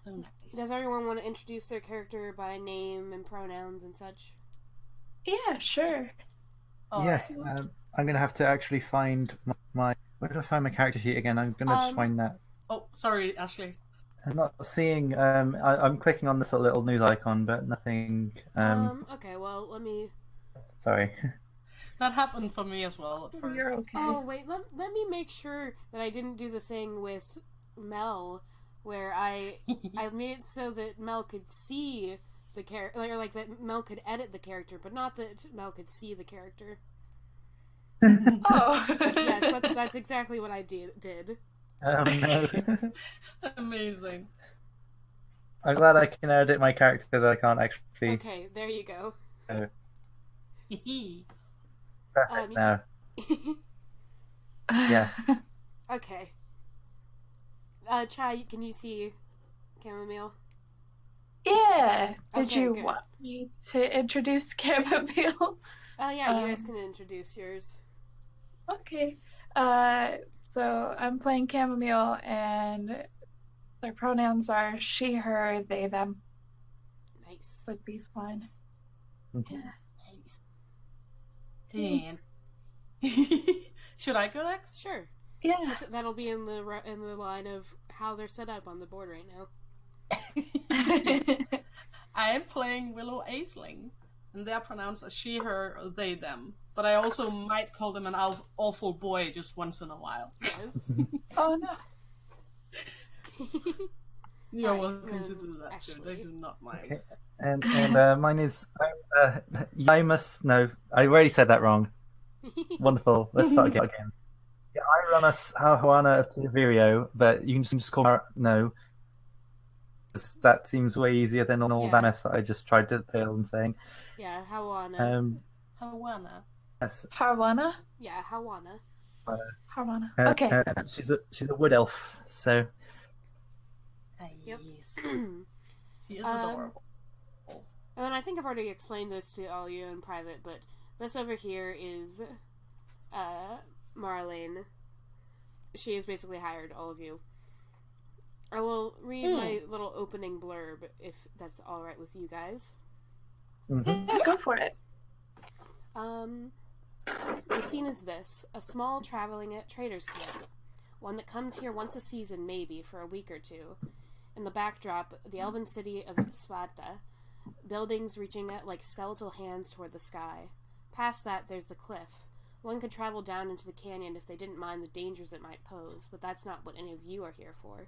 So nice. Does everyone want to introduce their character by name and pronouns and such? Yeah, sure. All right. Yes, I'm gonna have to actually find my. Where did I find my character sheet again? I'm gonna just find that. Oh, sorry, Ashley. I'm not seeing. I'm clicking on this little news icon, but nothing. Okay, well, let me... Sorry. That happened for me as well at first. You're okay. Oh, wait, let me make sure that I didn't do the thing with Mel, where I made it so that Mel could see the character, like that Mel could edit the character, but not that Mel could see the character. Oh. Yes, that's exactly what I did. No. Amazing. I'm glad I can edit my character that I can't actually. Okay, there you go. Perfect now. Yeah. Okay. Chai, can you see Chamomile? Yeah. Did Okay, you good. want me to introduce Chamomile? Oh, yeah, you guys can introduce yours. Okay. So I'm playing Chamomile, and their pronouns are she, her, they, them. Nice. Would be fine. Yeah. Nice. And should I go next? Sure. Yeah. That'll be in the line of how they're set up on the board right now. I am playing Willow Aisling, and they're pronounced as she, her, or they, them. But I also might call them an awful boy just once in a while. Yes. Oh no. You're Right, welcome to do that too. actually. They do not mind. Okay. And mine is Yaimus. No, I already said that wrong. Wonderful. Let's start again. Yeah, I run a Hawana of Tiberio, but you can just call her no. That seems way easier than all that mess that I just tried to fail in saying. Yeah, Hawana. Hawana. Yes. Harwana? Yeah, Hawana. Harwana. Okay. She's a wood elf, so Yep. Yes. She is adorable. And then I think I've already explained this to all you in private, but this over here is Marlene. She has basically hired all of you. I will read my little opening blurb if that's alright with you guys. Yeah, go for it. The scene is this: a small traveling trader's camp. One that comes here once a season, maybe, for a week or two. In the backdrop, the elven city of Sparta. Buildings reaching out like skeletal hands toward the sky. Past that, there's the cliff. One could travel down into the canyon if they didn't mind the dangers it might pose, but that's not what any of you are here for.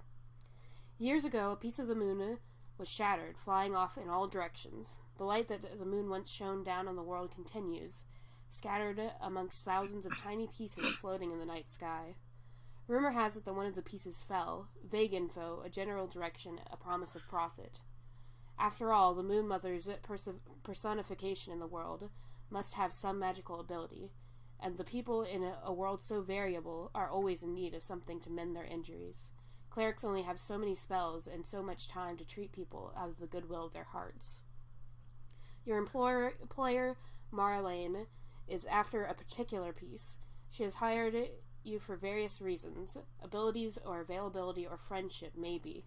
Years ago, a piece of the moon was shattered, flying off in all directions. The light that the moon once shone down on the world continues, scattered amongst thousands of tiny pieces floating in the night sky. Rumor has it that one of the pieces fell. Vague info, a general direction, a promise of profit. After all, the Moon Mother's personification in the world must have some magical ability, and the people in a world so variable are always in need of something to mend their injuries. Clerics only have so many spells and so much time to treat people out of the goodwill of their hearts. Your employer, Marlene, is after a particular piece. She has hired you for various reasons, abilities or availability or friendship, maybe.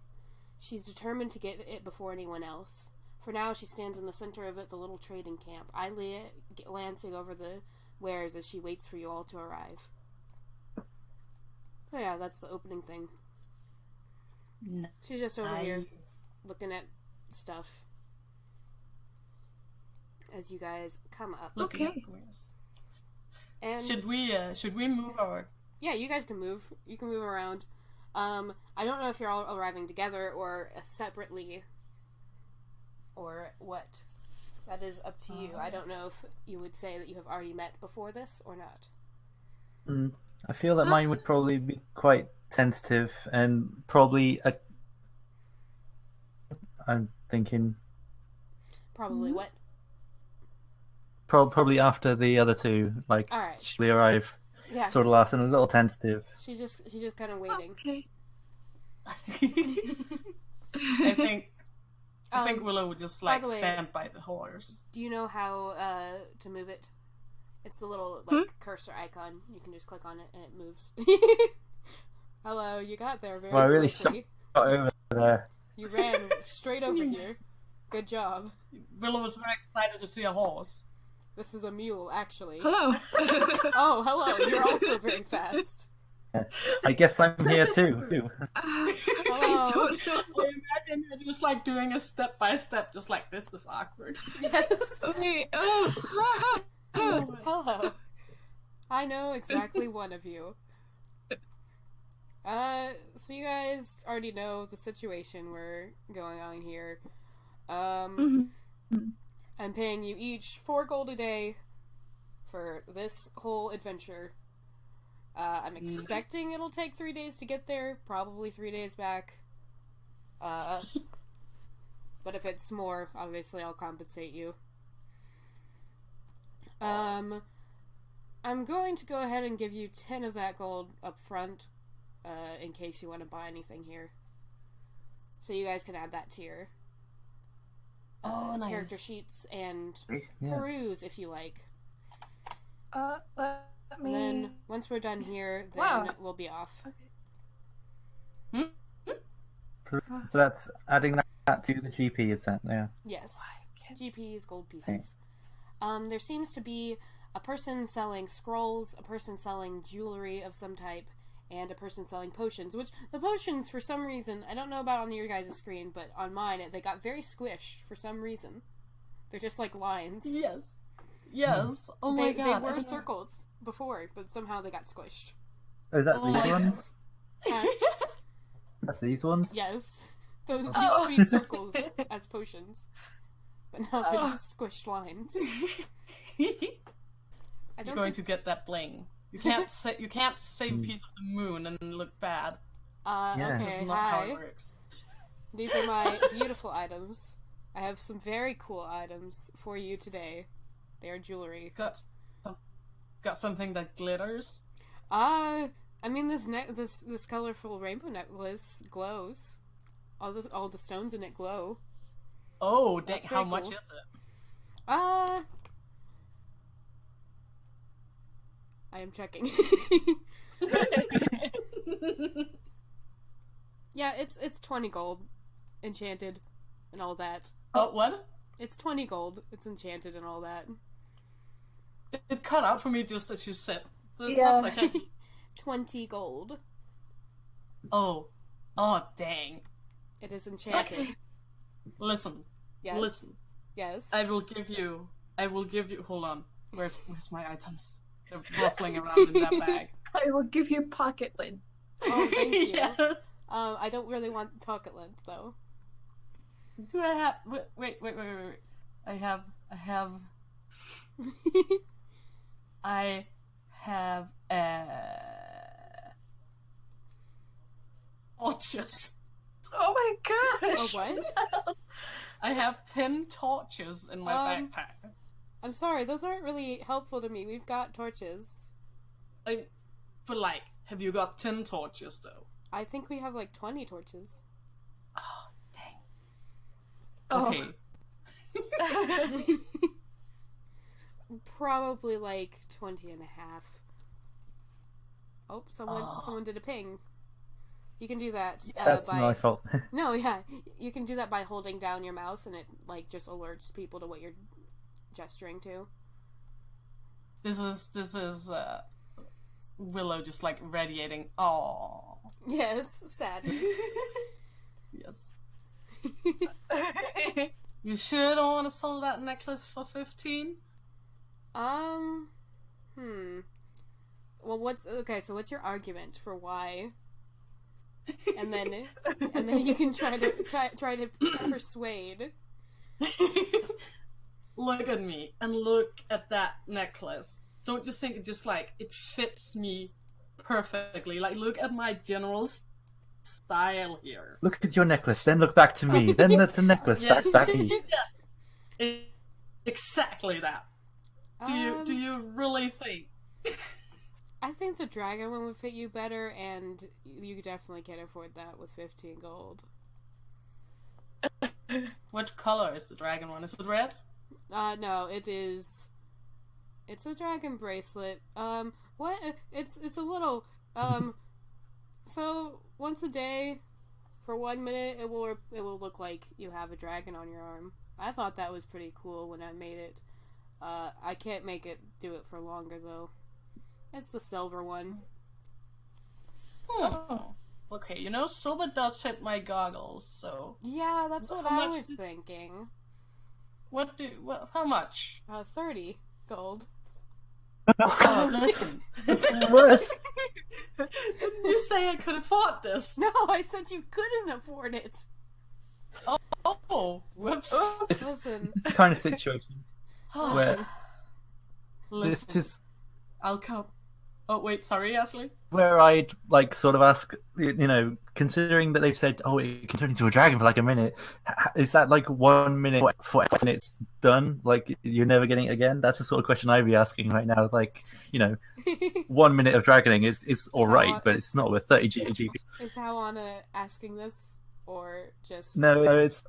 She's determined to get it before anyone else. For now, she stands in the center of the little trading camp, idly glancing over the wares as she waits for you all to arrive. So yeah, that's the opening thing. She's just over here looking at stuff as you guys come up. Okay. And Should we move our? yeah, you guys can move. You can move around. I don't know if you're all arriving together or separately or what. That is up to you. I don't know if you would say that you have already met before this or not. I feel that mine would probably be quite tentative and probably I'm thinking Probably what? probably after the other two, like All right. she arrive Yes. sort of last and a little tentative. She's just kind of waiting. Okay. I think Willow would just like by the way, stand by the horse. Do you know how to move it? It's the little cursor icon. You can just click on it and it moves. Hello, you got there very Well, I really quickly. shot over there. You ran right over here. Good job. Willow was very excited to see a horse. This is a mule, actually. Hello. Oh, hello. You're also very fast. I guess I'm here too. I Hello. don't know. I imagine you're just like doing a step by step, just like this is awkward. Yes. Wait, oh. Hello. I know exactly one of you. So you guys already know the situation we're going on here. I'm paying you each 4 gold a day for this whole adventure. I'm expecting it'll take 3 days to get there, probably 3 days back. But if it's more, obviously I'll compensate you. I'm going to go ahead and give you 10 of that gold up front, in case you want to buy anything here. So you guys can add that to your nice. character sheets and Yeah. peruse if you like. Let And me. then once we're done here, then Wow. we'll be off. So that's adding that to the GP, is that? Yeah. Yes. GPs, gold pieces. There seems to be a person selling scrolls, a person selling jewelry of some type, and a person selling potions, which the potions, for some reason, I don't know about on your guys' screen, but on mine, they got very squished for some reason. They're just like lines. Yes. Yes. Oh my god. They were circles before, but somehow they got squished. Oh, is that Oh these my ones? Huh? That's these ones? Yes. Those Oh. used to be circles as potions. But now they're just squished lines. I You're don't going think... to get that bling. You can't save a piece of the moon and look bad. Yeah. That's Okay, just not how hi. it works. These are my beautiful items. I have some very cool items for you today. They are jewelry. Got something that glitters. I mean, this colorful rainbow necklace glows. All the stones in it glow. Oh, dang! That's How pretty much cool. is it? I am checking. Yeah, it's 20 gold, enchanted, and all that. Oh, what? It's 20 gold. It's enchanted and all that. It cut out for me just as you said. This Yeah. stuff like 20 gold. oh, dang! It is enchanted. Listen, Yes. listen. Yes. I will give you. Hold on. Where's my items? They're ruffling around in that bag. I will give you pocket lid. Oh, thank you. Yes. I don't really want pocket length though. Do I have? Wait. I have. Torches. Oh my gosh! Oh, what? I have 10 torches in my backpack. I'm sorry, those aren't really helpful to me. We've got torches. But like, have you got 10 torches though? I think we have like 20 torches. Oh, dang. Oh. Okay. Probably like 20 and a half. Oh, someone did a ping. You can do that That's by... my fault. No, yeah. You can do that by holding down your mouse and it like just alerts people to what you're gesturing to. This is Willow just like radiating. Oh. Yes, sad. Yes. You sure don't want to sell that necklace for 15? Well, what's your argument for why? And then you can try to persuade. Look at me and look at that necklace. Don't you think it just like it fits me perfectly? Like, look at my general style here. Look at your necklace, then look back to me, then the necklace Yes. back to me. Yes. Exactly that. Do you really think? I think the dragon one would fit you better, and you definitely can't afford that with 15 gold. What color is the dragon one? Is it red? No, it is. It's a dragon bracelet. What? It's a little. So once a day, For 1 minute, it will look like you have a dragon on your arm. I thought that was pretty cool when I made it. I can't make it do it for longer though. It's the silver one. Oh. Okay, silver does fit my goggles, so... Yeah, that's what I was thinking. How much? 30 gold. Oh, listen. It's worse. Didn't you say I could afford this? No, I said you couldn't afford it. Oh, whoops. Listen. It's the kind of situation where Listen. this is I'll come. Oh, wait, sorry, Ashley? where I'd like sort of ask, considering that they've said, oh, it can turn into a dragon for like a minute, is that like 1 minute for when it's done? Like, you're never getting it again? That's the sort of question I'd be asking right now. Like, 1 minute of dragoning is alright, but it's not with 30 GG. Is how Anna asking this, or just... No, it's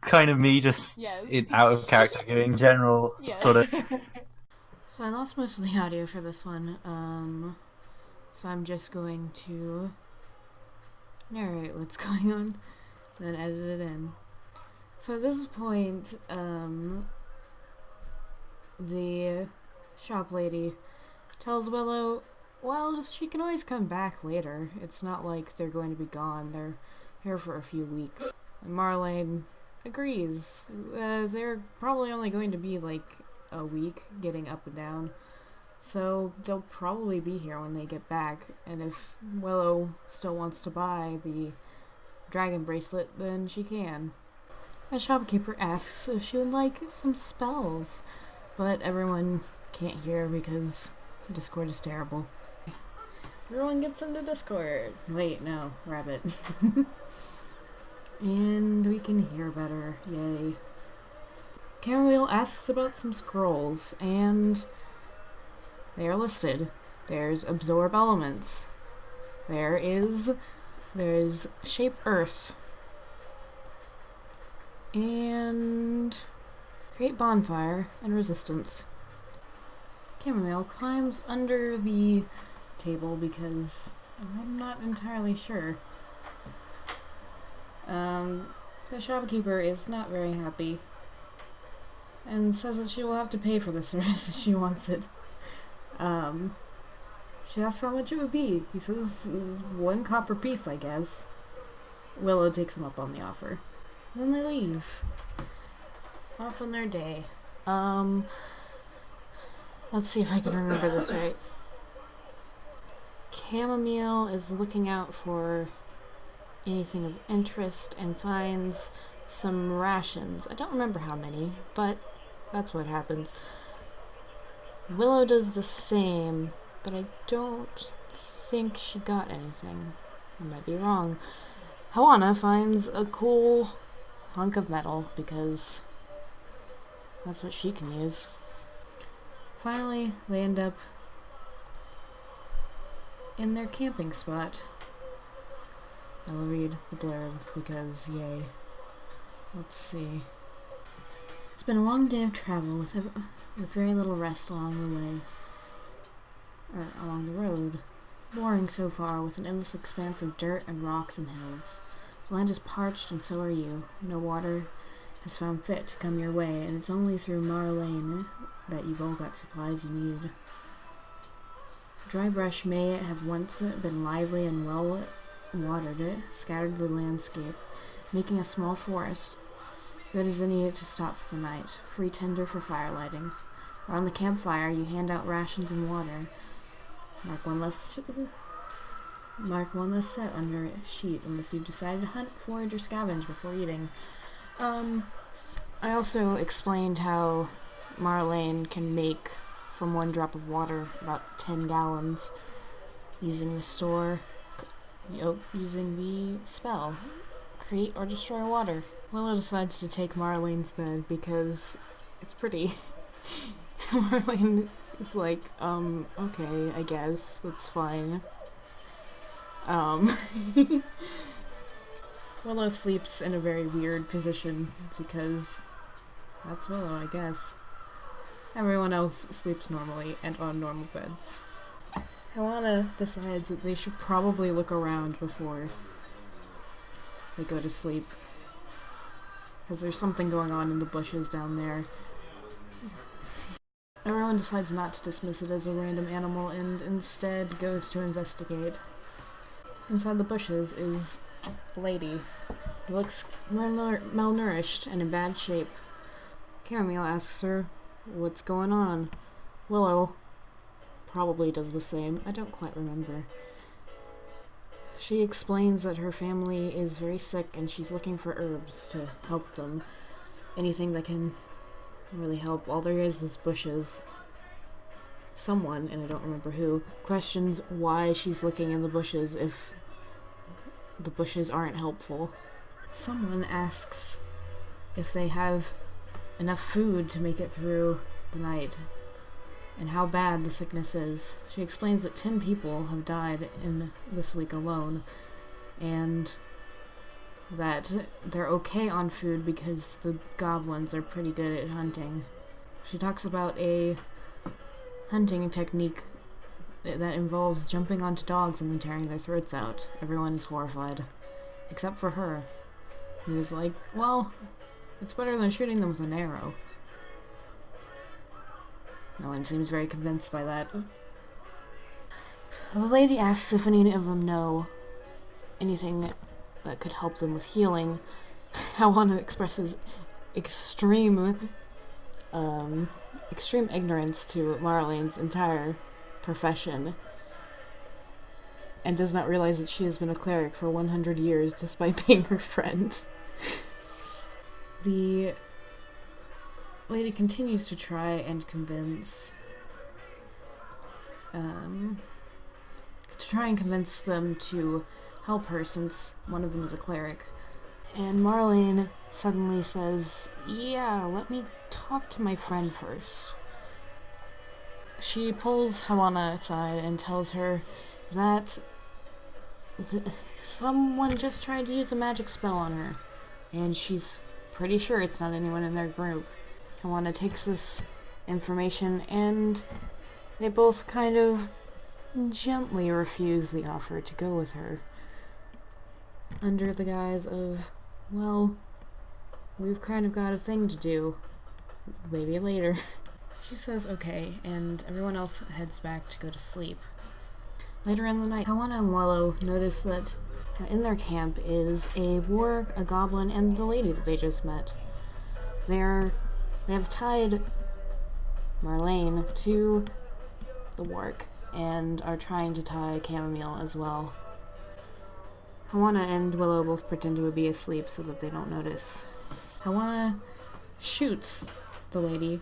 kind of me just out of character giving general sort of... So I lost most of the audio for this one, so I'm just going to narrate what's going on, then edit it in. So at this point, the shop lady tells Willow, well, she can always come back later. It's not like they're going to be gone. They're here for a few weeks. And Marlene agrees. They're probably only going to be like a week getting up and down, so they'll probably be here when they get back. And if Willow still wants to buy the dragon bracelet, then she can. The shopkeeper asks if she would like some spells, but everyone can't hear because Discord is terrible. Everyone gets into Discord. Wait, no, Rabbit. And we can hear better, yay. Chamomile asks about some scrolls, and they are listed. There's Absorb Elements. There's Shape Earth. And Create Bonfire and Resistance. Chamomile climbs under the table because I'm not entirely sure. The shopkeeper is not very happy and says that she will have to pay for the service if she wants it. She asks how much it would be. He says 1 copper piece, I guess. Willow takes him up on the offer. Then they leave. Off on their day. Let's see if I can remember this right. Chamomile is looking out for anything of interest and finds some rations. I don't remember how many, but that's what happens. Willow does the same, but I don't think she got anything. I might be wrong. Hoana finds a cool hunk of metal because that's what she can use. Finally, they end up in their camping spot. I will read the blurb because, yay. Let's see. It's been a long day of travel with very little rest along the way. Or along the road. Boring so far, with an endless expanse of dirt and rocks and hills. The land is parched, and so are you. No water has found fit to come your way, and it's only through Marlene that you've all got supplies you need. Dry brush may have once been lively and well watered, scattered the landscape, making a small forest. Good as any to stop for the night. Free tinder for fire lighting. Around the campfire, you hand out rations and water. Mark one less set on your sheet unless you've decided to hunt, forage, or scavenge before eating. I also explained how Marlene can make from 1 drop of water about 10 gallons using the spell. Create or destroy water. Willow decides to take Marlene's bed because it's pretty. Marlene is like, okay, I guess, that's fine. Willow sleeps in a very weird position because that's Willow, I guess. Everyone else sleeps normally and on normal beds. Hoana decides that they should probably look around before they go to sleep. Because there's something going on in the bushes down there. Everyone decides not to dismiss it as a random animal and instead goes to investigate. Inside the bushes is a lady who looks malnourished and in bad shape. Chamomile asks her, "What's going on?" Willow probably does the same. I don't quite remember. She explains that her family is very sick and she's looking for herbs to help them. Anything that can really help. All there is bushes. Someone, and I don't remember who, questions why she's looking in the bushes if the bushes aren't helpful. Someone asks if they have enough food to make it through the night and how bad the sickness is. She explains that 10 people have died in this week alone and that they're okay on food because the goblins are pretty good at hunting. She talks about a hunting technique that involves jumping onto dogs and then tearing their throats out. Everyone is horrified. Except for her, who's like, well, it's better than shooting them with an arrow. No one seems very convinced by that. The lady asks if any of them know anything that could help them with healing. Hawana expresses extreme ignorance to Marlene's entire profession and does not realize that she has been a cleric for 100 years despite being her friend. The lady continues to try and convince them to help her since one of them is a cleric. And Marlene suddenly says, "Yeah, let me talk to my friend first." She pulls Hawana aside and tells her that someone just tried to use a magic spell on her, and she's pretty sure it's not anyone in their group. Hawana takes this information and they both kind of gently refuse the offer to go with her, under the guise of, well, we've kind of got a thing to do. Maybe later. She says okay, and everyone else heads back to go to sleep. Later in the night, Hawana and Wallow notice that in their camp is a warg, a goblin, and the lady that they just met. They have tied Marlene to the warg and are trying to tie Chamomile as well. Hawana and Willow both pretend to be asleep so that they don't notice. Hawana shoots the lady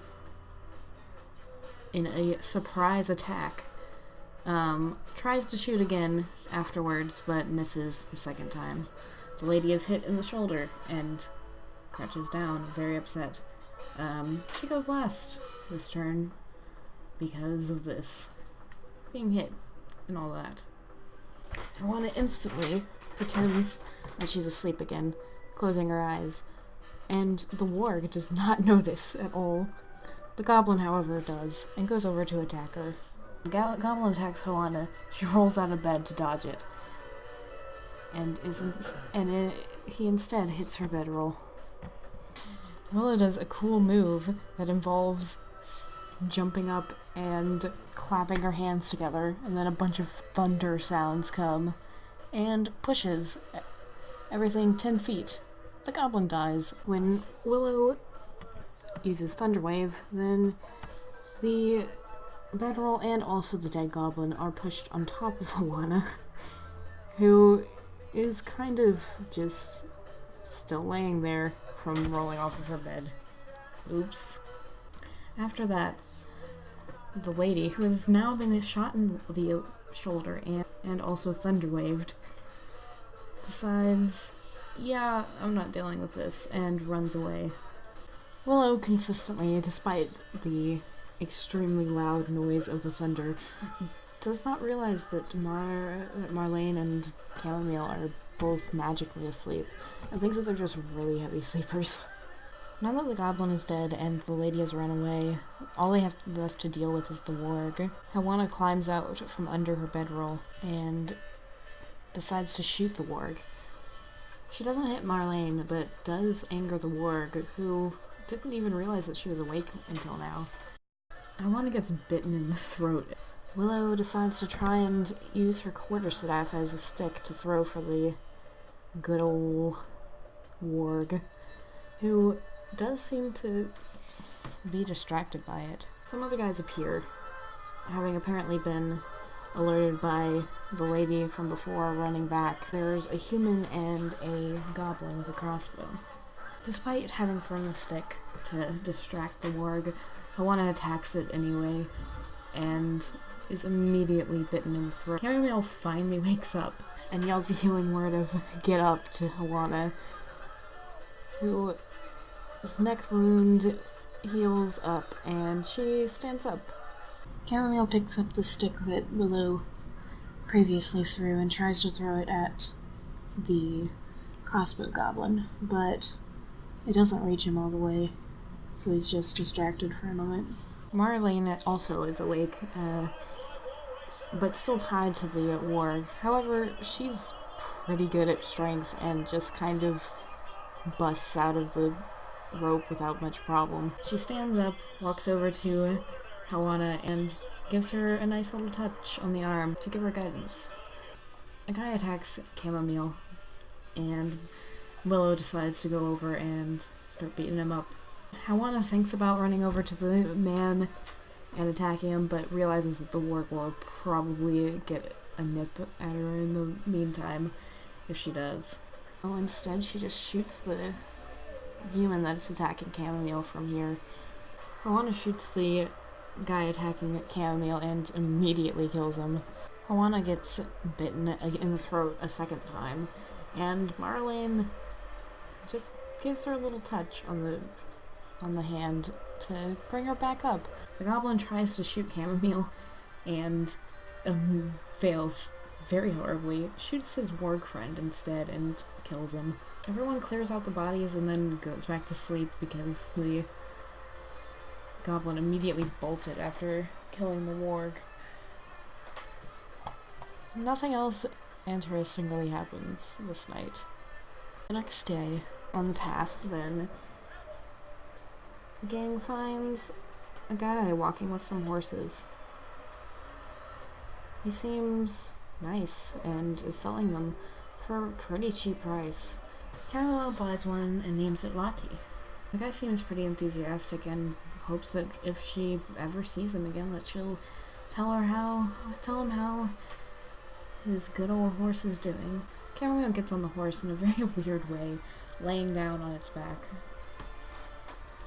in a surprise attack. Tries to shoot again afterwards, but misses the second time. The lady is hit in the shoulder and crouches down, very upset. She goes last this turn because of this. Being hit and all that. Hawana instantly pretends that she's asleep again, closing her eyes, and the warg does not notice at all. The goblin, however, does, and goes over to attack her. The goblin attacks Hawana. She rolls out of bed to dodge it, and he instead hits her bedroll. Willow does a cool move that involves jumping up and clapping her hands together, and then a bunch of thunder sounds come, and pushes everything 10 feet. The goblin dies. When Willow uses Thunder Wave, then the bedroll and also the dead goblin are pushed on top of Hawana, who is kind of just still laying there from rolling off of her bed. Oops. After that, the lady, who has now been shot in the shoulder and also thunder waved, decides, yeah, I'm not dealing with this, and runs away. Willow consistently, despite the extremely loud noise of the thunder, does not realize that Marlene and Chamomile are both magically asleep, and thinks that they're just really heavy sleepers. Now that the goblin is dead and the lady has run away, all they have left to deal with is the warg. Hawana climbs out from under her bedroll and decides to shoot the warg. She doesn't hit Marlene, but does anger the warg, who didn't even realize that she was awake until now. Hawana gets bitten in the throat. Willow decides to try and use her quarterstaff as a stick to throw for the good old warg, who does seem to be distracted by it. Some other guys appear, having apparently been alerted by the lady from before running back. There's a human and a goblin with a crossbow. Despite having thrown the stick to distract the warg, Hawana attacks it anyway, and is immediately bitten in the throat. Chamomile finally wakes up and yells a healing word of "get up" to Hawana, whose neck wound heals up, and she stands up. Chamomile picks up the stick that Willow previously threw and tries to throw it at the crossbow goblin, but it doesn't reach him all the way, so he's just distracted for a moment. Marlene also is awake, but still tied to the warg. However, she's pretty good at strength and just kind of busts out of the rope without much problem. She stands up, walks over to Hawana, and gives her a nice little touch on the arm to give her guidance. A guy attacks Chamomile, and Willow decides to go over and start beating him up. Hawana thinks about running over to the man and attacking him, but realizes that the warg will probably get a nip at her in the meantime, if she does. Well, instead, she just shoots the human that's attacking Chamomile from here. Hawana shoots the guy attacking Chamomile and immediately kills him. Hawana gets bitten in the throat a second time, and Marlene just gives her a little touch on the hand to bring her back up. The goblin tries to shoot Chamomile and fails very horribly. Shoots his warg friend instead and kills him. Everyone clears out the bodies and then goes back to sleep because the goblin immediately bolted after killing the warg. Nothing else interesting really happens this night. The next day, on the path, then, the gang finds a guy walking with some horses. He seems nice and is selling them for a pretty cheap price. Carol buys one and names it Lottie. The guy seems pretty enthusiastic and hopes that if she ever sees him again that she'll tell him how his good old horse is doing. Chamomile gets on the horse in a very weird way, laying down on its back.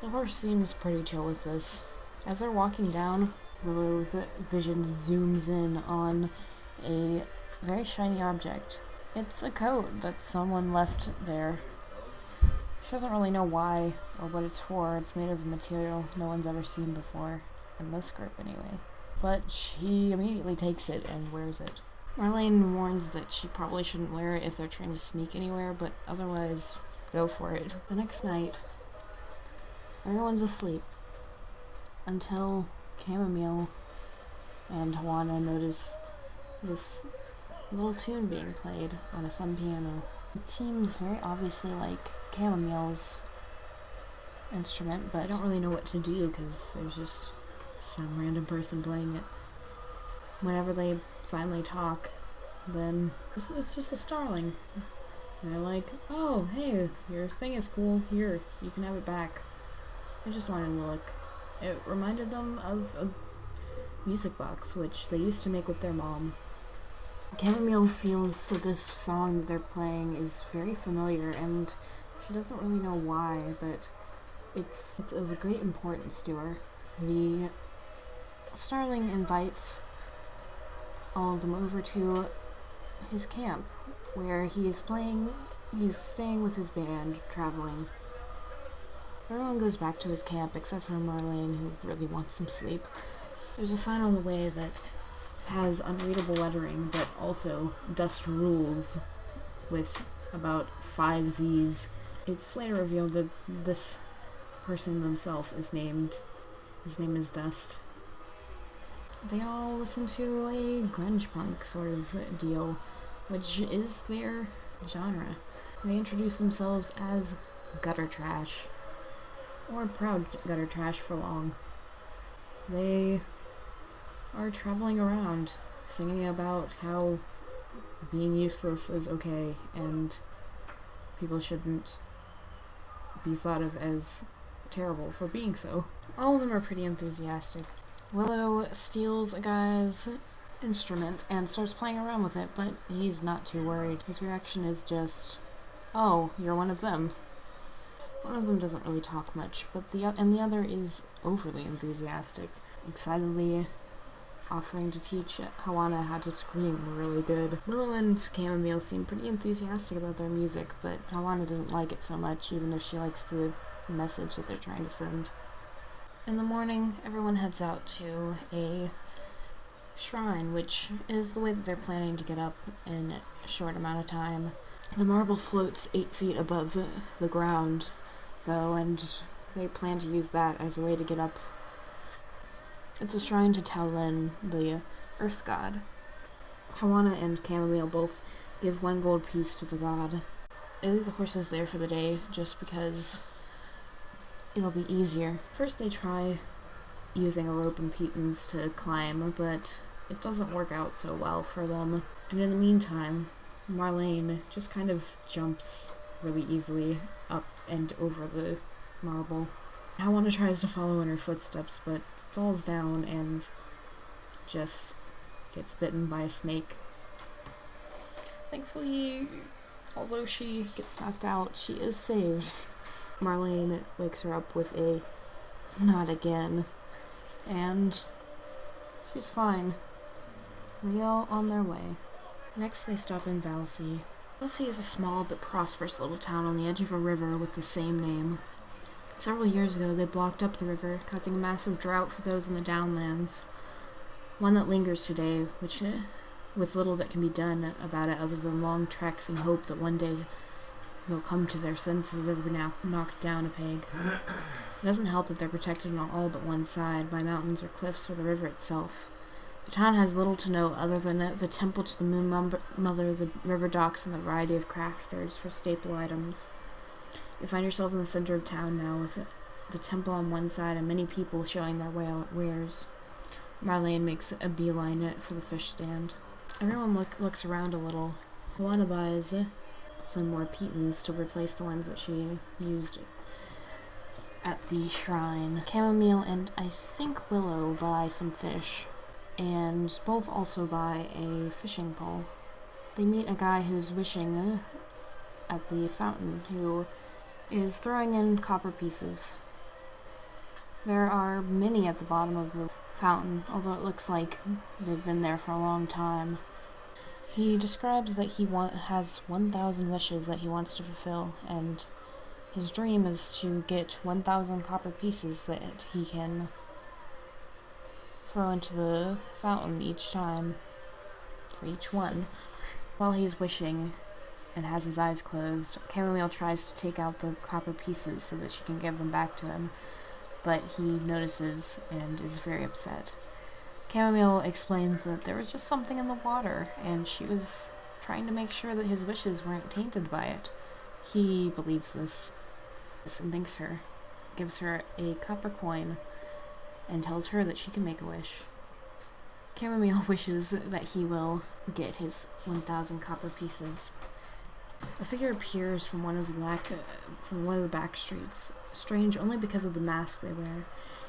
The horse seems pretty chill with this. As they're walking down, Willow's vision zooms in on a very shiny object. It's a coat that someone left there. She doesn't really know why or what it's for. It's made of a material no one's ever seen before, in this group anyway. But she immediately takes it and wears it. Marlene warns that she probably shouldn't wear it if they're trying to sneak anywhere, but otherwise, go for it. The next night, everyone's asleep until Chamomile and Hawana notice this little tune being played on some piano. It seems very obviously like Chamomile's instrument, but I don't really know what to do because there's just some random person playing it. Whenever they finally talk, then it's just a starling. And they're like, "Oh, hey, your thing is cool. Here, you can have it back." I just wanted to look. It reminded them of a music box, which they used to make with their mom. Chamomile feels that this song that they're playing is very familiar, and she doesn't really know why, but it's of great importance to her. The starling invites all of them over to his camp, where he's staying with his band, traveling. Everyone goes back to his camp except for Marlene, who really wants some sleep. There's a sign on the way that has unreadable lettering, but also Dust Rules with about 5 Z's. It's later revealed that this person himself his name is Dust. They all listen to a grunge punk sort of deal, which is their genre. They introduce themselves as gutter trash, or proud gutter trash for long. They are traveling around singing about how being useless is okay and people shouldn't be thought of as terrible for being so. All of them are pretty enthusiastic. Willow steals a guy's instrument and starts playing around with it, but he's not too worried. His reaction is just, "Oh, you're one of them." One of them doesn't really talk much, but the other is overly enthusiastic, excitedly offering to teach Hawana how to scream really good. Willow and Chamomile seem pretty enthusiastic about their music, but Hawana doesn't like it so much, even if she likes the message that they're trying to send. In the morning, everyone heads out to a shrine, which is the way that they're planning to get up in a short amount of time. The marble floats 8 feet above the ground, though, and they plan to use that as a way to get up. It's a shrine to Talin, the earth god. Hawana and Chamomile both give 1 gold piece to the god. They leave the horses there for the day, just because it'll be easier. First they try using a rope and pitons to climb, but it doesn't work out so well for them. And in the meantime, Marlene just kind of jumps really easily up and over the marble. Hawana tries to follow in her footsteps, but falls down and just gets bitten by a snake. Thankfully, although she gets knocked out, she is saved. Marlene wakes her up with a "not again," and she's fine. They all on their way. Next they stop in Valsey. Valsey is a small but prosperous little town on the edge of a river with the same name. Several years ago, they blocked up the river, causing a massive drought for those in the downlands. One that lingers today, which, with little that can be done about it other than long treks and hope that one day they'll come to their senses or be knocked down a peg. It doesn't help that they're protected on all but one side by mountains or cliffs or the river itself. The town has little to know other than the temple to the Moon Mother, the river docks, and the variety of crafters for staple items. You find yourself in the center of town now, with the temple on one side and many people showing their wares. Marlene makes a beeline for the fish stand. Everyone looks around a little. Hawana buys some more pitons to replace the ones that she used at the shrine. Chamomile and I think Willow buy some fish, and both also buy a fishing pole. They meet a guy who's wishing at the fountain, who is throwing in copper pieces. There are many at the bottom of the fountain, although it looks like they've been there for a long time. He describes that he has 1,000 wishes that he wants to fulfill, and his dream is to get 1,000 copper pieces that he can throw into the fountain each time, for each one. While he's wishing and has his eyes closed, Chamomile tries to take out the copper pieces so that she can give them back to him, but he notices and is very upset. Chamomile explains that there was just something in the water, and she was trying to make sure that his wishes weren't tainted by it. He believes this and gives her a copper coin, and tells her that she can make a wish. Chamomile wishes that he will get his 1,000 copper pieces. A figure appears from one of the back streets, strange only because of the mask they wear.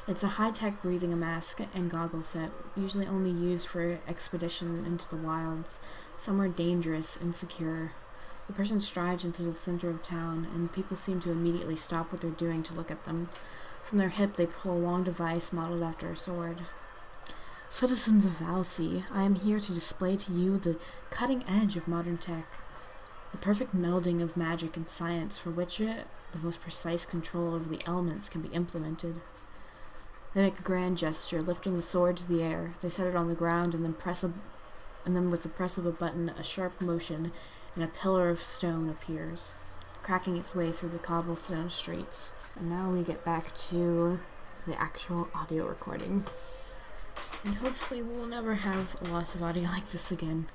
It's a high-tech breathing mask and goggle set, usually only used for expedition into the wilds, somewhere dangerous and secure. The person strides into the center of town, and people seem to immediately stop what they're doing to look at them. From their hip, they pull a long device modeled after a sword. Citizens of Valsey, I am here to display to you the cutting edge of modern tech. The perfect melding of magic and science for which the most precise control over the elements can be implemented. They make a grand gesture, lifting the sword to the air. They set it on the ground and then with the press of a button, a sharp motion, and a pillar of stone appears, cracking its way through the cobblestone streets. And now we get back to the actual audio recording. And hopefully we will never have a loss of audio like this again.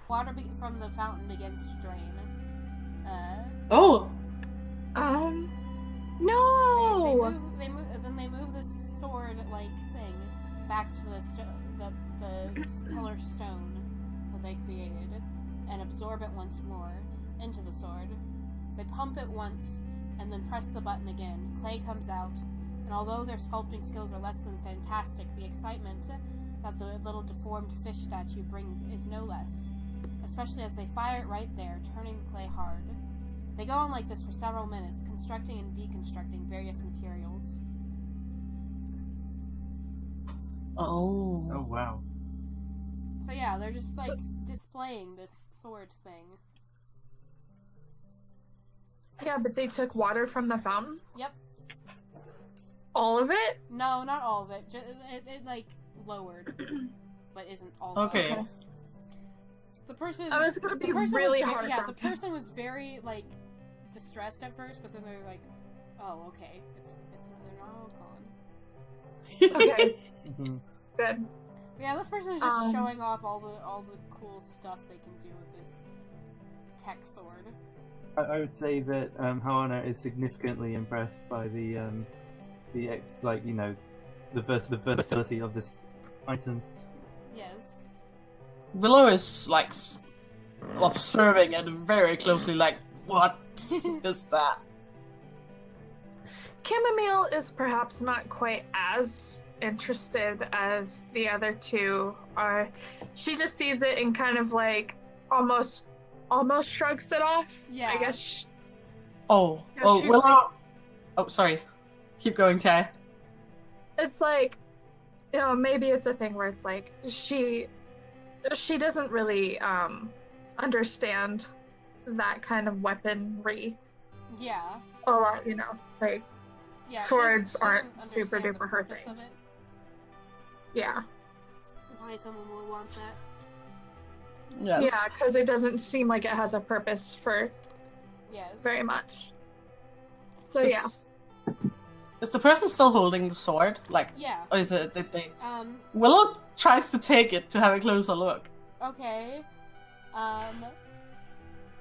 Water from the fountain begins to drain. Oh, No. Then they move the sword-like thing back to the pillar stone that they created, and absorb it once more into the sword. They pump it once, and then press the button again. Clay comes out, and although their sculpting skills are less than fantastic, the excitement that the little deformed fish statue brings is no less, especially as they fire it right there, turning the clay hard. They go on like this for several minutes, constructing and deconstructing various materials. oh. Oh wow. So yeah, they're just like displaying this sword thing. Yeah, but they took water from the fountain? Yep. All of it? No, not all of it. It like lowered, but isn't all of Okay. it. The person. That was gonna the be person really was hard Yeah, for the me. person was very like distressed at first, but then they're like, "Oh, okay, they're not all gone." Okay, Mhm. good. Yeah, this person is just Um, showing off all the cool stuff they can do with this tech sword. I would say that Hoana is significantly impressed by the versatility of this item. Yes. Willow is like observing it very closely, like, what is that? Chamomile is perhaps not quite as interested as the other two are. She just sees it and kind of like almost shrugs it off. Yeah. I guess. Oh, Yeah, oh, she's Willow. like- Oh, sorry. Keep going, Ty. It's like, maybe it's a thing where it's like she doesn't really understand that kind of weaponry Yeah. a lot, like Yeah. Swords she doesn't aren't understand super the duper her purpose thing. of it. yeah. Why someone would want that? Yes. Yeah, because it doesn't seem like it has a purpose for Yes. very much. So yeah. Is the person still holding the sword? Like, Yeah. or is it that they? Willow. Willow tries to take it to have a closer look. Okay.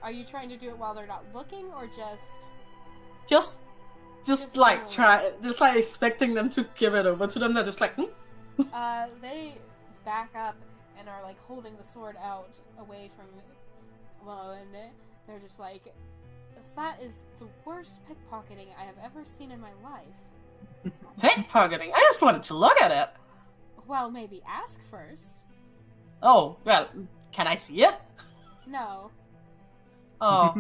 Are you trying to do it while they're not looking, or just? Just like expecting them to give it over to them. They're just like, They back up and are like holding the sword out away from Willow, and they're just like, "That is the worst pickpocketing I have ever seen in my life." pickpocketing. I just wanted to look at it. Well, maybe ask first. Oh, well, can I see it? No. Oh.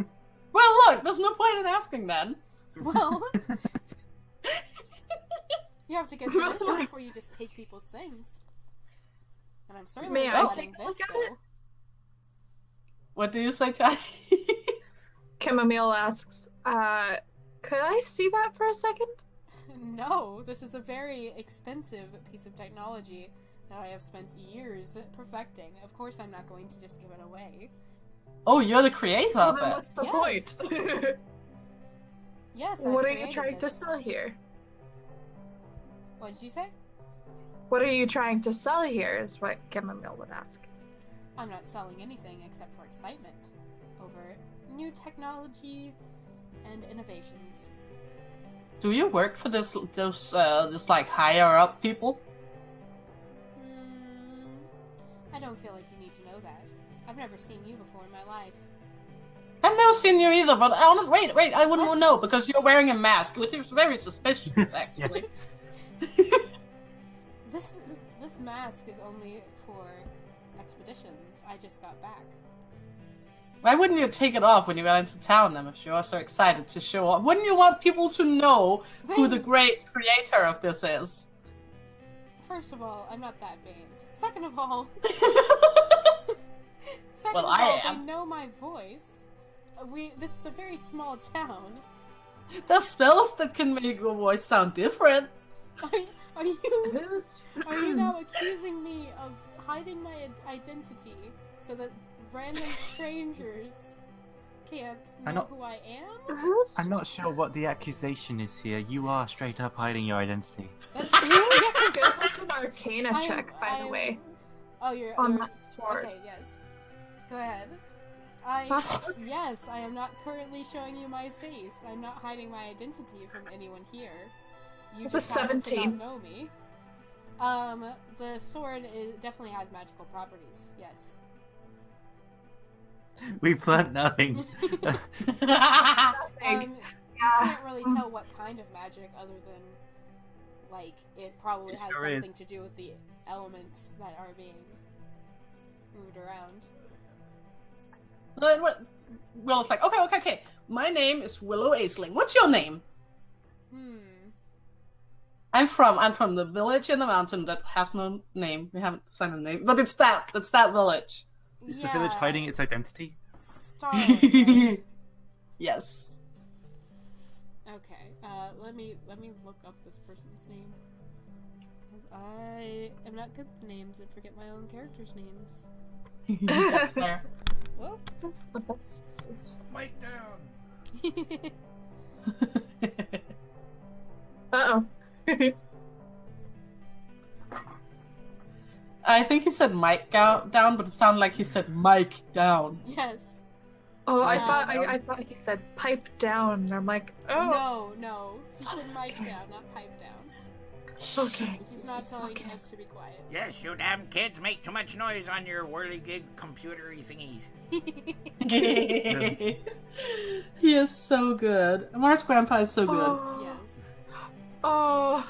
Well, look, there's no point in asking then. Well, you have to get permission before you just take people's things. And I'm certainly May I not letting take a this look at go. it? What do you say, Ty? Chamomile asks, could I see that for a second? No, this is a very expensive piece of technology that I have spent years perfecting. Of course I'm not going to just give it away. Oh, you're the creator of Then it. what's the Yes. point? Yes, What I've are you created trying to this. sell here? What did you say? What are you trying to sell here is what Chamomile would ask. I'm not selling anything except for excitement over new technology and innovations. Do you work for those like higher up people? I don't feel like you need to know that. I've never seen you before in my life. I've never seen you either, but wait, I wouldn't know because you're wearing a mask, which is very suspicious, actually. This mask is only for expeditions. I just got back. Why wouldn't you take it off when you got into town, then, if you're so excited to show off? Wouldn't you want people to know who the great creator of this is? First of all, I'm not that vain. Second of all, Well, I they am. know my voice. This is a very small town. There's spells that can make your voice sound different. Are you now accusing me of hiding my identity so that random strangers can't know who I am? I'm not sure what the accusation is here. You are straight up hiding your identity. That's That's an Arcana check, by the way, Oh, you're on that sword. Okay, yes. Go ahead. Yes, I am not currently showing you my face. I'm not hiding my identity from anyone here. You It's a just happen to 17. not know me. The sword definitely has magical properties, yes. We've learned nothing. You Yeah. can't really tell what kind of magic other than, like, it probably It has sure something is. to do with the elements that are being moved around. Then what? Willow's like, okay. My name is Willow Aisling. What's your name? I'm from the village in the mountain that has no name. We haven't signed a name, but it's that village. Is the village hiding its identity? Starling, right? Yes. Okay, let me look up this person's name. Because I am not good with names and forget my own characters' names. That's fair. Well, That's the best. Mic down. Uh-oh. I think he said mic down, but it sounded like he said mic down. yes. Oh, I Wow. thought he said pipe down. And I'm like, oh, No. He said mic down, not pipe down. okay. He's not telling us to be quiet. Yes, you damn kids make too much noise on your whirligig computery thingies. He is so good. Mark's grandpa is so good. Oh, Yes. oh.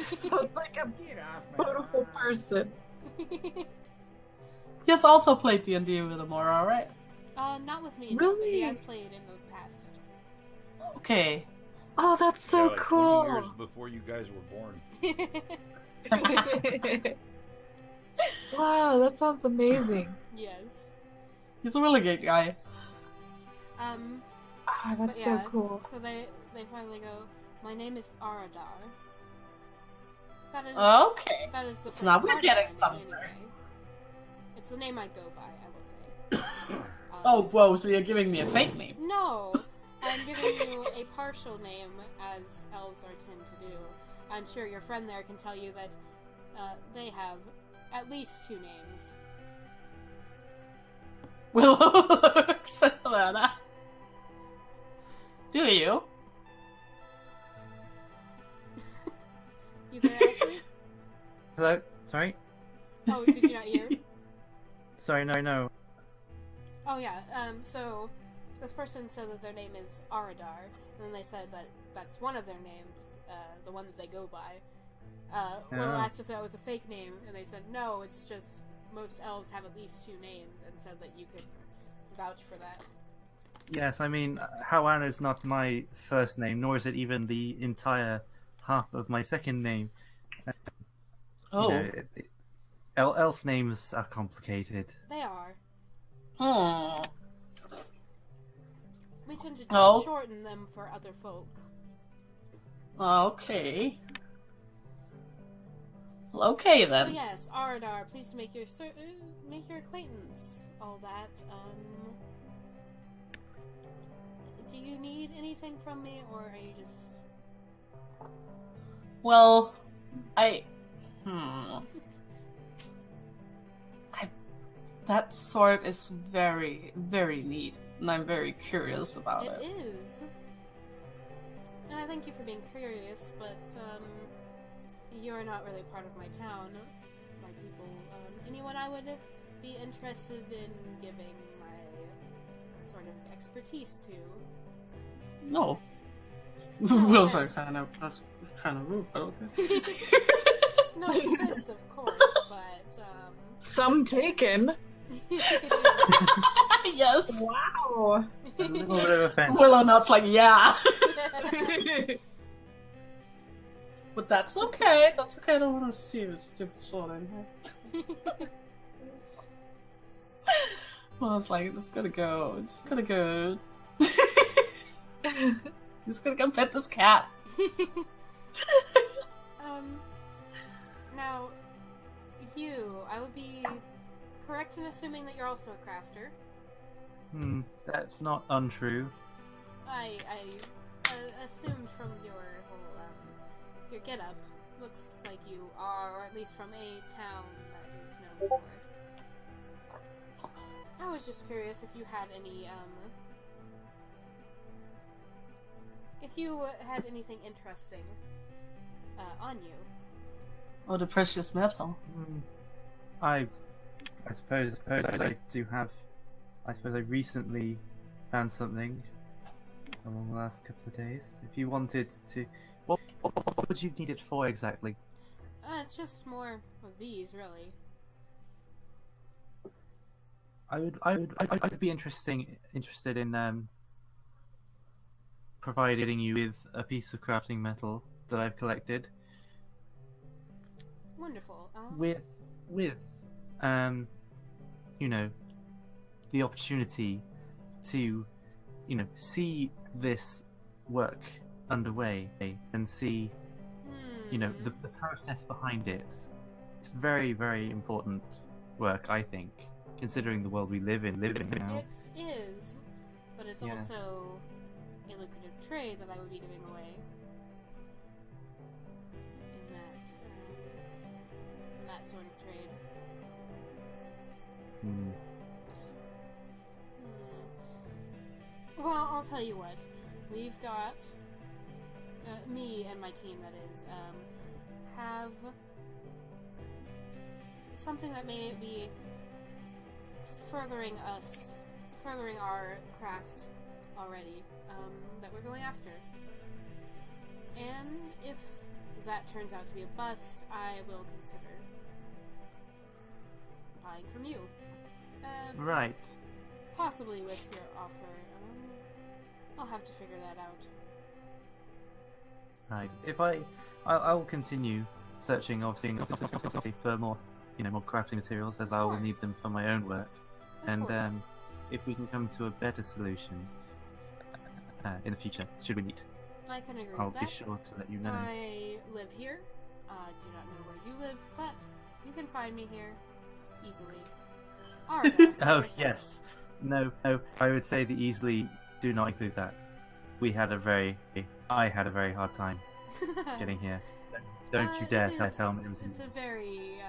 Sounds like a Get off my beautiful lawn. person. He has also played D&D with Amora, right? Not with me, no, but he Really? has played in the past. Okay. Oh, that's so Yeah, like 20 years cool. before you guys were born. Wow, that sounds amazing. Yes. He's a really good guy. Ah, But that's yeah, so cool. so they finally go, my name is Aradar. That is Okay. that is the Now we're part of getting my name somewhere. anyway. It's the name I go by, I will say. Oh, whoa, so you're giving me a fake name. No, I'm giving you a partial name, as elves are tend to do. I'm sure your friend there can tell you that they have at least 2 names. Willow looks at that. Do you? You there, Ashley? Hello? Sorry? Oh, did you not hear? Sorry, no. Oh yeah, so this person said that their name is Aradar, and then they said that that's one of their names, the one that they go by. Will asked if that was a fake name, and they said no, it's just most elves have at least 2 names, and said that you could vouch for that. Yes, I mean, Howana is not my first name, nor is it even the entire half of my second name. Oh. Elf names are complicated. They are. Hmm. We tend to Oh. shorten them for other folk. Okay. Well, okay So then. yes, Aradar, pleased to make your acquaintance. All that. Do you need anything from me, or are you just? Well, that sword is very, very neat, and I'm very curious about It it. is. And I thank you for being curious, but you're not really part of my town, my people. Anyone I would be interested in giving my sort of expertise to. No. No Will's like offense. kind of rude, but okay. No offense, of course, but Some taken. Yes. Wow. A little bit of offense. Willow nods like, yeah. But that's okay. That's okay. I don't want to see your stupid sword in here. Well, it's like, just gotta go. Just gotta go. Just gonna go pet this cat. Now, I would be correct in assuming that you're also a crafter. That's not untrue. I assumed from your whole, your get-up, looks like you are, or at least from a town that is known for I was just curious if you had any, if you had anything interesting, on you. Oh, the precious metal. I suppose I do have. I suppose I recently found something along the last couple of days. If you wanted to, what would you need it for exactly? It's just more of these, really. I'd be interested in providing you with a piece of crafting metal that I've collected Wonderful. with you know, the opportunity to, see this work underway and see, the process behind it. It's very, very important work, I think, considering the world we live in now. It is, but it's Yes. also a lucrative trade that I would be giving away. In that sort of trade. Well, I'll tell you what. We've got me and my team, that is, have something that may be furthering our craft already, that we're going after. And if that turns out to be a bust, I will consider buying from you. Right. Possibly with your offer. I'll have to figure that out. Right. If I'll continue searching, obviously, for more, more crafting materials, as I will need them for my own work. Of course. If we can come to a better solution in the future, should we meet, I can agree I'll with be that. sure to let you know. I live here. Do not know where you live, but you can find me here easily. Alright. Oh yes. No. I would say the easily do not include that. I had a very hard time getting here. Don't you dare tell me it was It's a very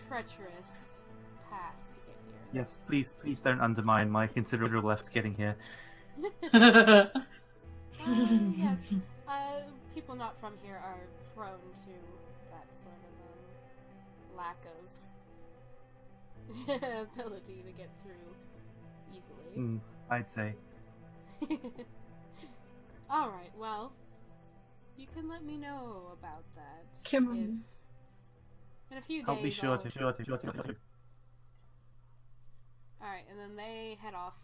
treacherous path to get here. Yes, please don't undermine my considerable efforts getting here. Yes. People not from here are prone to that sort of lack of ability to get through easily. I'd say. Alright, well, you can let me know about that. Kim- In a few days. I'll be sure to. Alright, and then they head off.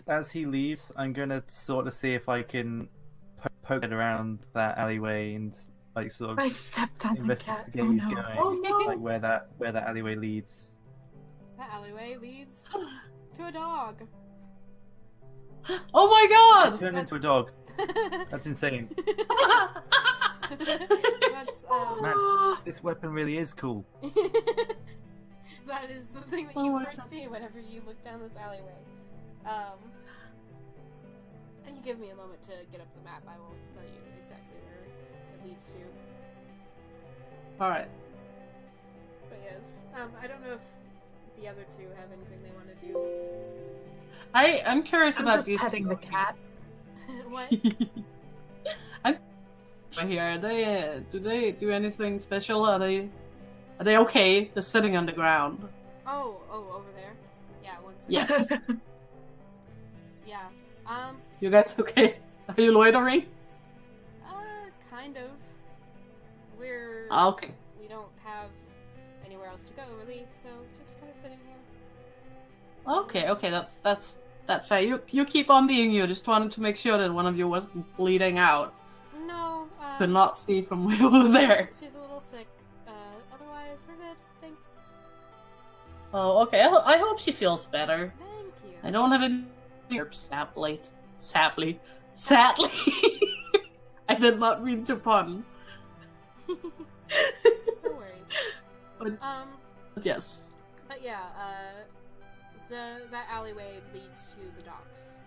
As he leaves, I'm gonna sort of see if I can poke it around that alleyway and sort I of stepped on the cat. investigate Oh who's no. going, Oh no! where that alleyway leads. That alleyway leads to a dog. Oh my god! Turn into a dog. That's insane. That's Man, this weapon really is cool. that is the thing that Oh you my first God. see whenever you look down this alleyway. And you give me a moment to get up the map. I won't tell you exactly where it leads to. Alright. But yes, I don't know if the other two have anything they want to do. I'm curious I'm about just these petting two. the cat. What? I'm here. Do they do anything special? Are they okay? They're sitting on the ground. Oh, over there. Yeah, one second. Yes. Yeah. You guys okay? Are you loitering? Kind of. We're Okay. we don't have anywhere else to go really, so just kind of sitting here. Okay. That's fair. You keep on being you. Just wanted to make sure that one of you wasn't bleeding out. No, Could not see from way over there. She's a little sick. Otherwise we're good. Thanks. Oh, okay. I hope she feels better. Thank you. I don't have any sadly. I did not mean to pun. No worries. But yes. But yeah, that alleyway leads to the docks.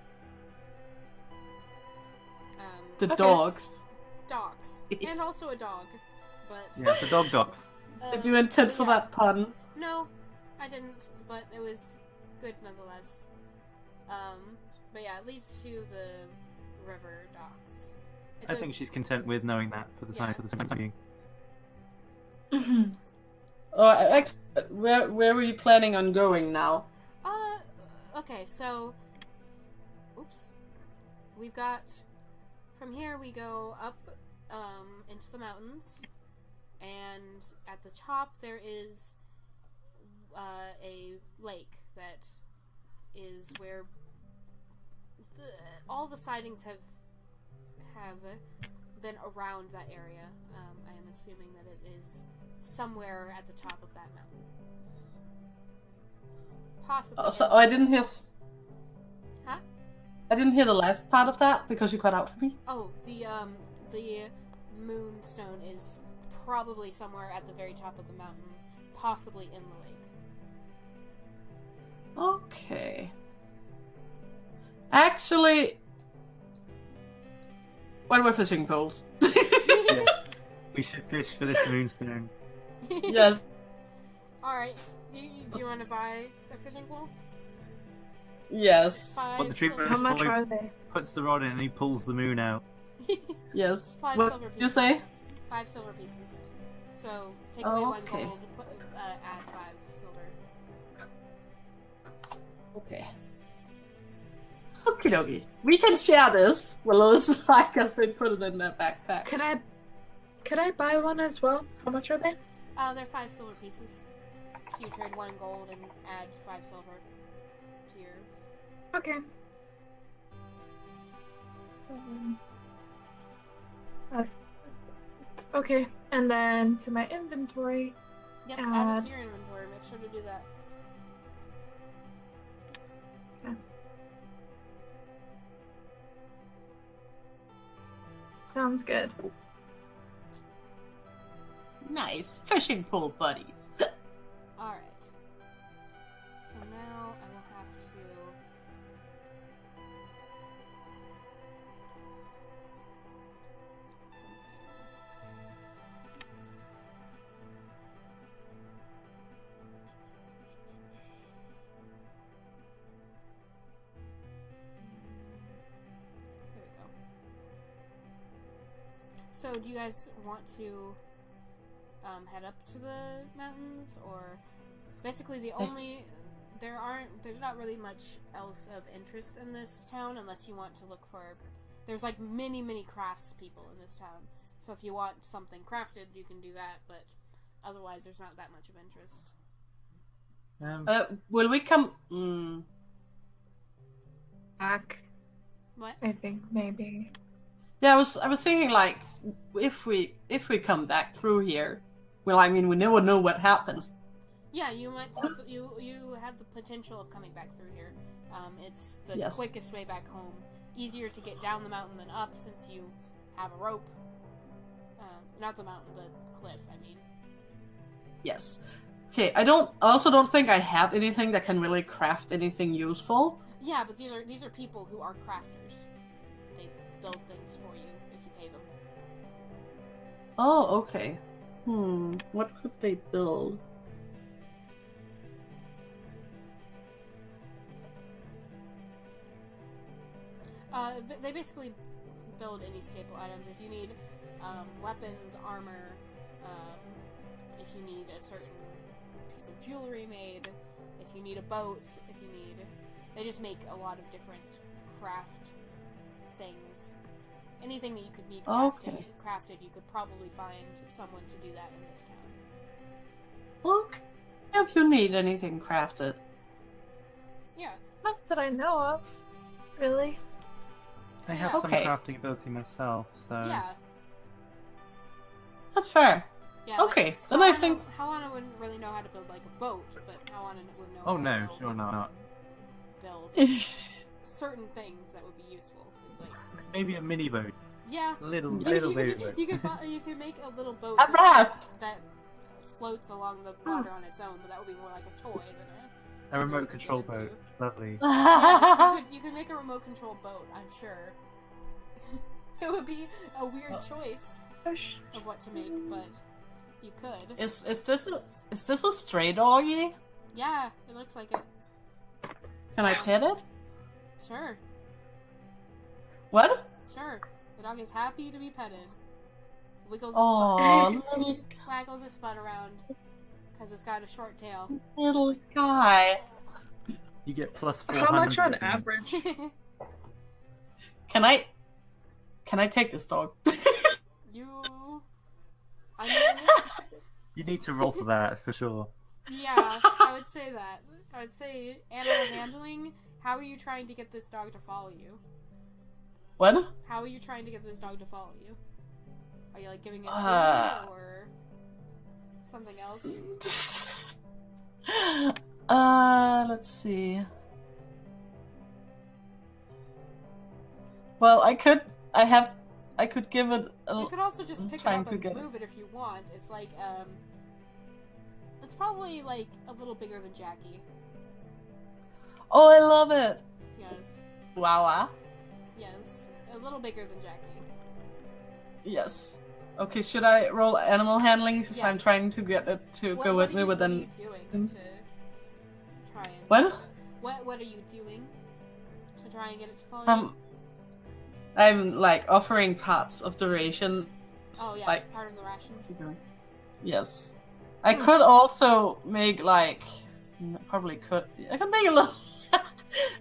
The Okay. dogs. Docks. And also a dog. But Yeah, the dog docks. Did you intend for yeah. that pun? No. I didn't, but it was good nonetheless. But yeah, it leads to the river docks. I think she's content with knowing that for the time being. Actually, where were you planning on going now? Okay, so... Oops. We've got... From here we go up, into the mountains, and at the top there is, a lake that is where all the sightings have been around that area. I am assuming that it is somewhere at the top of that mountain. Possibly. Oh, so I didn't hear. Huh? I didn't hear the last part of that because you cut out for me. Oh, the moonstone is probably somewhere at the very top of the mountain, possibly in the lake. Okay. Actually, when we're fishing poles. Yeah. We should fish for this moonstone. Yes. Alright, do you want to buy a fishing pole? Yes. What the treatment How is much always are they? puts the rod in and he pulls the moon out. Yes. 5 What silver did pieces. you say? 5 silver pieces. So, take away 1 Okay. gold, add 5 silver. Okay. Okie dokie. We can share this. Well, those like as they put it in their backpack. Could I buy one as well? How much are they? They're 5 silver pieces. So you trade 1 gold and add 5 silver to your... Okay. Okay, and then to my inventory. Yep, add it to your inventory. Make sure to do that. Okay. Sounds good. Nice. Fishing pole buddies. Alright. So now I will have to... Here we go. So, do you guys want to head up to the mountains, or basically there's not really much else of interest in this town unless you want to look for, there's like many crafts people in this town, so if you want something crafted you can do that, but otherwise there's not that much of interest. Will we come Back, What? I think maybe. Yeah, I was thinking like if we come back through here, well, I mean we never know what happens. Yeah, you might also, you have the potential of coming back through here. It's the Yes. quickest way back home. Easier to get down the mountain than up since you have a rope. Not the mountain, the cliff, I mean. Yes. Okay, I also don't think I have anything that can really craft anything useful. Yeah, but these are people who are crafters. They build things for you if you pay them. Oh, okay. What could they build? They basically build any staple items. If you need weapons, armor, if you need a certain piece of jewelry made, if you need a boat, they just make a lot of different craft things. Anything that you could need crafted, you could probably find someone to do that in this town. Look, if you need anything crafted. Yeah. Not that I know of, really. I have some Okay. crafting ability myself, so... Yeah. That's fair. Yeah. Okay, then I think... Hawana wouldn't really know how to build like a boat, but Hawana would know. Oh how no, to build, sure not. Build certain things that would be useful. It's like Maybe a mini boat. yeah. Little You baby could, boat. you could make a little boat A raft! that floats along the water on its own, but that would be more like a toy than A something remote you could control get into. boat. Lovely. Yes, you could make a remote control boat, I'm sure. It would be a weird choice of what to make, but you could. Is this a stray doggy? Yeah, it looks like it. Can I pet it? Sure. What? Sure. The dog is happy to be petted. Wiggles Oh, little waggles his butt around because it's got a short tail. little guy. You get plus 400. How much on in- average? Can I take this dog? I mean, You need to roll for that for sure. yeah, I would say that. I would say animal handling. How are you trying to get this dog to follow you? What? How are you trying to get this dog to follow you? Are you like giving it food or something else? Let's see. Well, I could give it a... You could also just I'm pick it trying up to and get move it if you want. It's like, it's probably like a little bigger than Jackie. Oh, I love it. Yes. Wow. Yes. A little bigger than Jackie. Yes. Okay, should I roll animal handling if I'm Yes. trying to get it to go with me What are within... you doing to try and... What? What are you doing to try and get it to follow you? I'm like offering parts of the ration. Oh yeah, like- part of the rations. Yes. I could also make like... Probably could... I could make a little...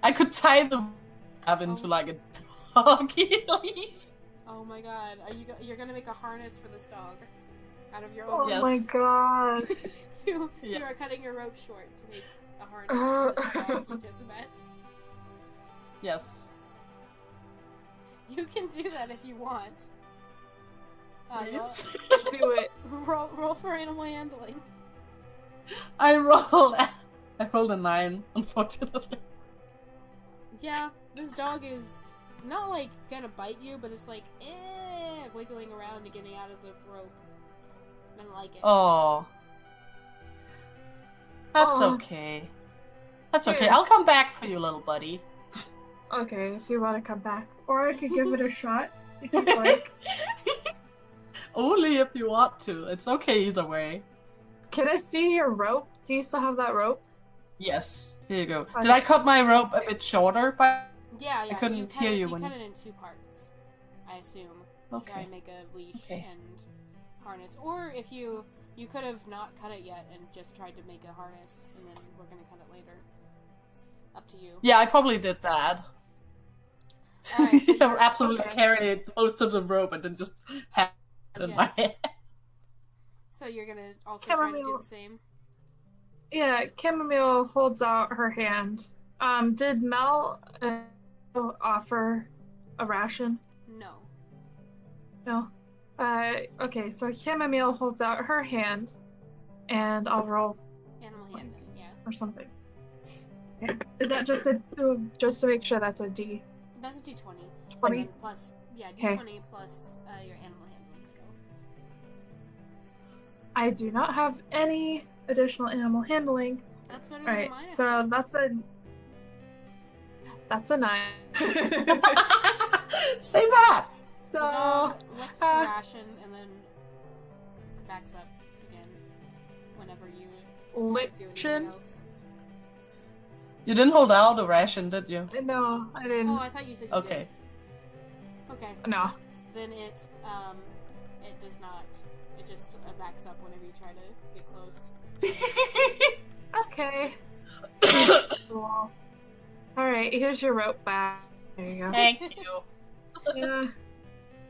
I could tie the up into like a doggy leash. Oh my god, you're gonna make a harness for this dog out of your Oh own. Yes. my god. You Yeah. are cutting your rope short to make a harness for this dog you just met. Yes. You can do that if you want. Please. Do it. Roll for animal handling. I rolled a 9, unfortunately. Yeah, this dog is not like gonna bite you, but it's like wiggling around and getting out of the rope. I don't like it. Oh. That's Oh. okay. That's okay. Here. I'll come back for you, little buddy. Okay, if you want to come back. Or I could give it a shot. If you'd like. Only if you want to. It's okay either way. Can I see your rope? Do you still have that rope? Yes. Here you go. Okay. Did I cut my rope a bit shorter? By... Yeah, I couldn't hear you when cut it in 2 parts, I assume. To try Okay. and make a leash Okay. and harness. Or if you could have not cut it yet and just tried to make a harness, and then we're gonna cut it later. Up to you. Yeah, I probably did that. Alright, so I you're- absolutely okay. carried most of the rope and then just had it in my Yes. head. So you're gonna also try to do Chamomile. the same? Yeah, Chamomile holds out her hand. Did Mel offer a ration? No. No. Okay, so Chamomile holds out her hand, and I'll roll Animal handling, yeah. or something. Okay. Is that just to make sure that's a D? That's a D20. 20? And then plus, yeah, Okay. D20 plus your animal handling skill. I do not have any additional animal handling. That's better Alright, than mine. I so think. that's a 9. Say that! So The dog licks the uh, ration and then backs up again whenever you try to do anything Liction? else. You didn't hold out a ration, did you? No, I didn't. Oh, I thought you said you Okay. did. Okay. No. Then it does not. It just backs up whenever you try to get close. Okay. Cool. Alright, here's your rope back. There you go. Thank you. Yeah.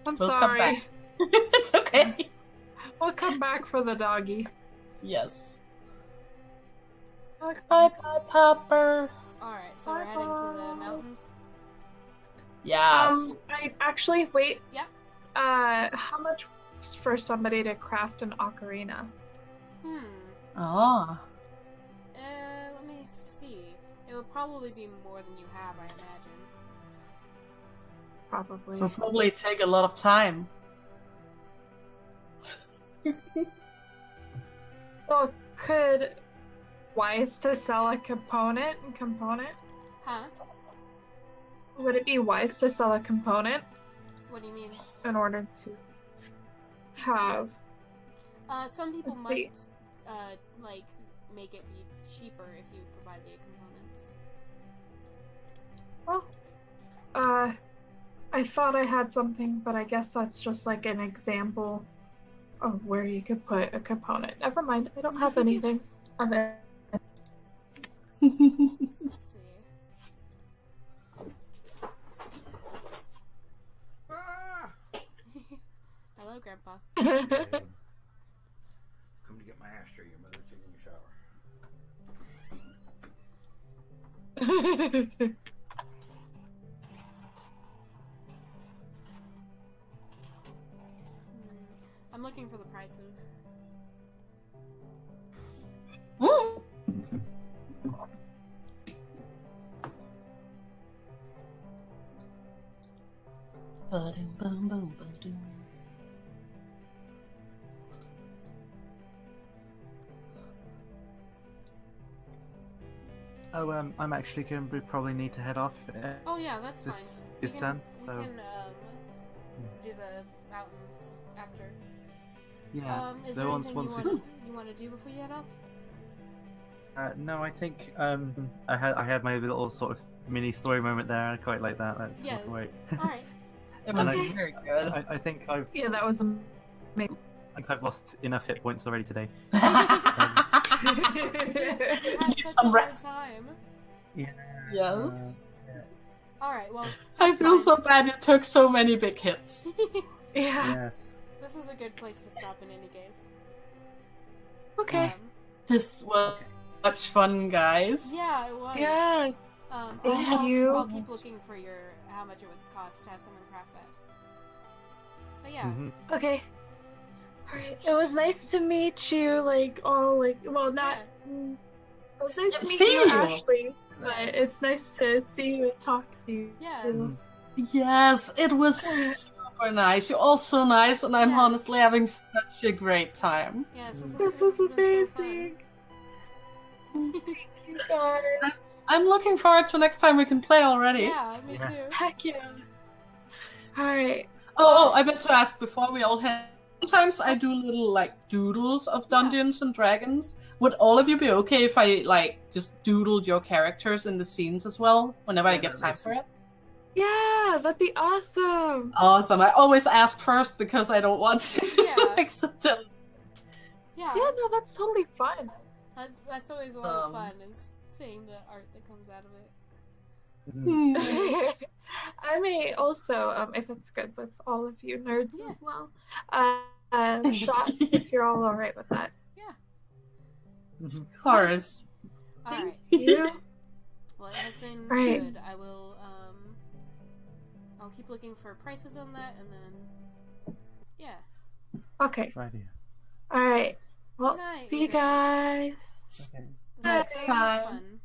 I'm We'll come sorry. back. It's okay. We'll come back for the doggy. Yes. Okay. Bye bye, Popper. Alright, so we're heading to the mountains. Yes. I actually wait. Yeah. How much costs for somebody to craft an ocarina? Oh. Let me see. It would probably be more than you have, I imagine. Probably. It'll probably take a lot of time. Well, could wise to sell a component? Huh? Would it be wise to sell a component What do you mean? in order to have? Some people Let's might, see. like, make it be cheaper if you provide the components. Well, I thought I had something, but I guess that's just like an example of where you could put a component. Never mind, I don't have anything of it. Let's see. Ah! Hello, Grandpa. Come to get my ashtray. Your mother's taking a shower. I'm looking for the price of. Oh, I'm actually going to probably need to head off. Oh yeah, that's fine. This We is can- done, We so- can do the mountains after. Yeah. Is so there once anything once you want to do before you head off? no, I think I had my little sort of mini story moment there. I quite like that. That's Yes. great. All right. It was And very good. I think I've Yeah, that was amazing. lost enough hit points already today. We had Need such some a hard rest. time. Yeah. Yes. All right. Well, I that's feel fine. so bad you took so many big hits. Yeah. Yes. This is a good place to stop in any case. Okay. This was much fun, guys. Yeah, it was. Yeah. Thank I'll you. keep looking for how much it would cost to have someone craft that. But yeah. Mhm. Okay. Alright. It was nice to meet you, like, all, like, well, not. It was nice to meet See you, you. Ashley. But Yes. it's nice to see you and talk to you. Yes. Yes, it was super nice. You're all so nice, and I'm Yes. honestly having such a great time. Yes. This was been so amazing. Thank you guys. I'm looking forward to next time we can play already. Yeah, me Yeah. too. Heck yeah. Alright. I meant to ask before we all head. Sometimes I do little like doodles of Dungeons and Dragons. Would all of you be okay if I like just doodled your characters in the scenes as well whenever I Yeah, get time for it? Yeah, that'd be awesome. Awesome. I always ask first because I don't want to Yeah. accidentally. Yeah. Yeah, no, that's totally fine. That's always a lot of Um, fun, is seeing the art that comes out of it. Mhm. I may also, if it's good with all of you nerds Yeah. as well, shot if you're all alright with that. Of course. All right. You? Well, it has been Right. good. I will. I'll keep looking for prices on that, and then. Yeah. Okay. Right here. Alright. Well, Good night, see you you guys. Okay. Next This was time. fun.